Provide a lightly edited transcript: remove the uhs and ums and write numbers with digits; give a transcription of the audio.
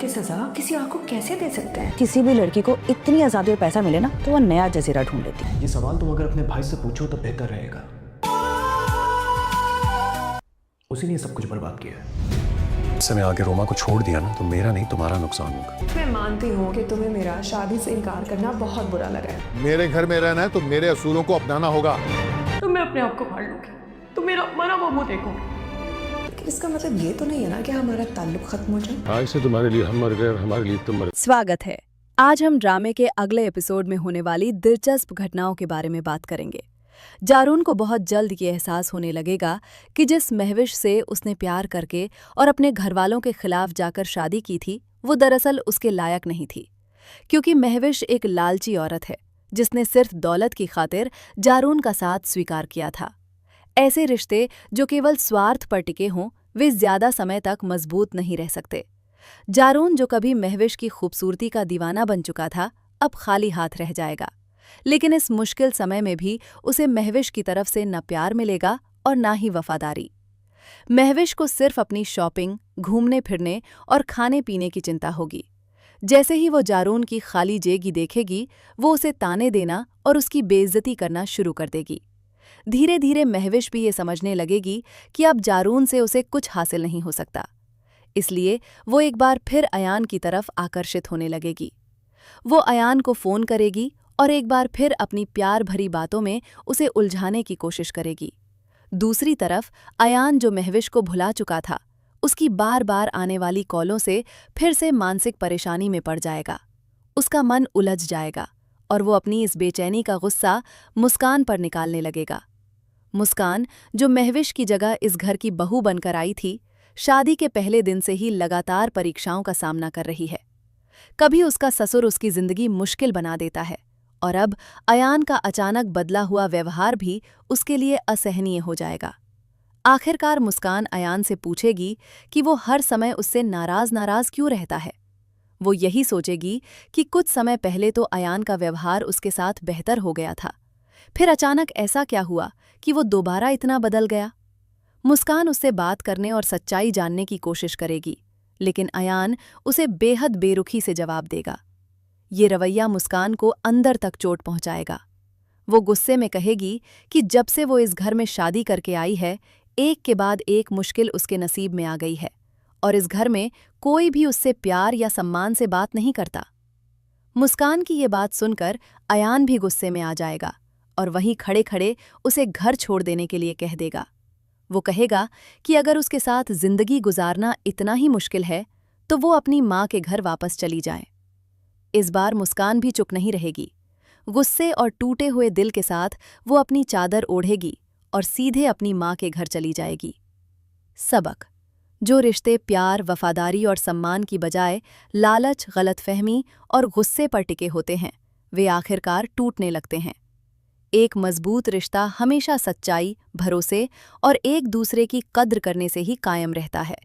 की सजा किसी और को कैसे दे सकते हैं? किसी भी लड़की को इतनी आज़ादी और पैसा मिले ना तो वो नया जजीरा ढूंढ लेती है। ये सवाल तुम अगर अपने भाई से पूछो तो बेहतर रहेगा। उसी ने सब कुछ बर्बाद किया है। समय आगे रोमा को छोड़ दिया ना तो मेरा नहीं तुम्हारा नुकसान होगा। मैं मानती हूँ कि तुम्हें मेरा शादी से इनकार करना बहुत बुरा लगा है। मेरे घर में रहना है तो मेरे असूलों को अपनाना होगा। तो मैं अपने आप को मार लूंगी, तो मेरा मरा वो मुंह देखोगे। लेकिन इसका मतलब ये तो नहीं है ना कि हमारा ताल्लुक खत्म हो जाए। आज से तुम्हारे लिए हम मर गए और हमारे लिए तुम मर गए। स्वागत है। आज हम ड्रामे के अगले एपिसोड में होने वाली दिलचस्प घटनाओं के बारे में बात करेंगे। जारून को बहुत जल्द ये एहसास होने लगेगा कि जिस महविश से उसने प्यार करके और अपने घरवालों के खिलाफ जाकर शादी की थी वो दरअसल उसके लायक नहीं थी, क्योंकि महविश एक लालची औरत है जिसने सिर्फ दौलत की खातिर जारून का साथ स्वीकार किया था। ऐसे रिश्ते जो केवल स्वार्थ पर टिके हों वे ज्यादा समय तक मजबूत नहीं रह सकते। जारून जो कभी महविश की खूबसूरती का दीवाना बन चुका था अब खाली हाथ रह जाएगा, लेकिन इस मुश्किल समय में भी उसे महविश की तरफ से न प्यार मिलेगा और ना ही वफादारी। महविश को सिर्फ अपनी शॉपिंग, घूमने फिरने और खाने पीने की चिंता होगी। जैसे ही वो जारून की खाली जेगी देखेगी वो उसे ताने देना और उसकी बेइज्जती करना शुरू कर देगी। धीरे धीरे महविश भी ये समझने लगेगी कि अब जारून से उसे कुछ हासिल नहीं हो सकता, इसलिए वो एक बार फिर अयान की तरफ आकर्षित होने लगेगी। वो अयान को फोन करेगी और एक बार फिर अपनी प्यार भरी बातों में उसे उलझाने की कोशिश करेगी। दूसरी तरफ अयान जो महविश को भुला चुका था उसकी बार बार आने वाली कॉलों से फिर से मानसिक परेशानी में पड़ जाएगा। उसका मन उलझ जाएगा और वो अपनी इस बेचैनी का गुस्सा मुस्कान पर निकालने लगेगा। मुस्कान जो महविश की जगह इस घर की बहू बनकर आई थी, शादी के पहले दिन से ही लगातार परीक्षाओं का सामना कर रही है। कभी उसका ससुर उसकी जिंदगी मुश्किल बना देता है और अब अयान का अचानक बदला हुआ व्यवहार भी उसके लिए असहनीय हो जाएगा। आखिरकार मुस्कान अयान से पूछेगी कि वो हर समय उससे नाराज क्यों रहता है। वो यही सोचेगी कि कुछ समय पहले तो अयान का व्यवहार उसके साथ बेहतर हो गया था, फिर अचानक ऐसा क्या हुआ कि वो दोबारा इतना बदल गया। मुस्कान उससे बात करने और सच्चाई जानने की कोशिश करेगी, लेकिन अयान उसे बेहद बेरुखी से जवाब देगा। ये रवैया मुस्कान को अंदर तक चोट पहुंचाएगा। वो गुस्से में कहेगी कि जब से वो इस घर में शादी करके आई है एक के बाद एक मुश्किल उसके नसीब में आ गई है और इस घर में कोई भी उससे प्यार या सम्मान से बात नहीं करता। मुस्कान की ये बात सुनकर अयान भी गुस्से में आ जाएगा और वहीं खड़े खड़े उसे घर छोड़ देने के लिए कह देगा। वो कहेगा कि अगर उसके साथ जिंदगी गुजारना इतना ही मुश्किल है तो वो अपनी माँ के घर वापस चली जाए। इस बार मुस्कान भी चुप नहीं रहेगी। गुस्से और टूटे हुए दिल के साथ वो अपनी चादर ओढ़ेगी और सीधे अपनी माँ के घर चली जाएगी। सबक: जो रिश्ते प्यार, वफादारी और सम्मान की बजाय लालच, गलतफहमी और गुस्से पर टिके होते हैं वे आखिरकार टूटने लगते हैं। एक मजबूत रिश्ता हमेशा सच्चाई, भरोसे और एक दूसरे की कद्र करने से ही कायम रहता है।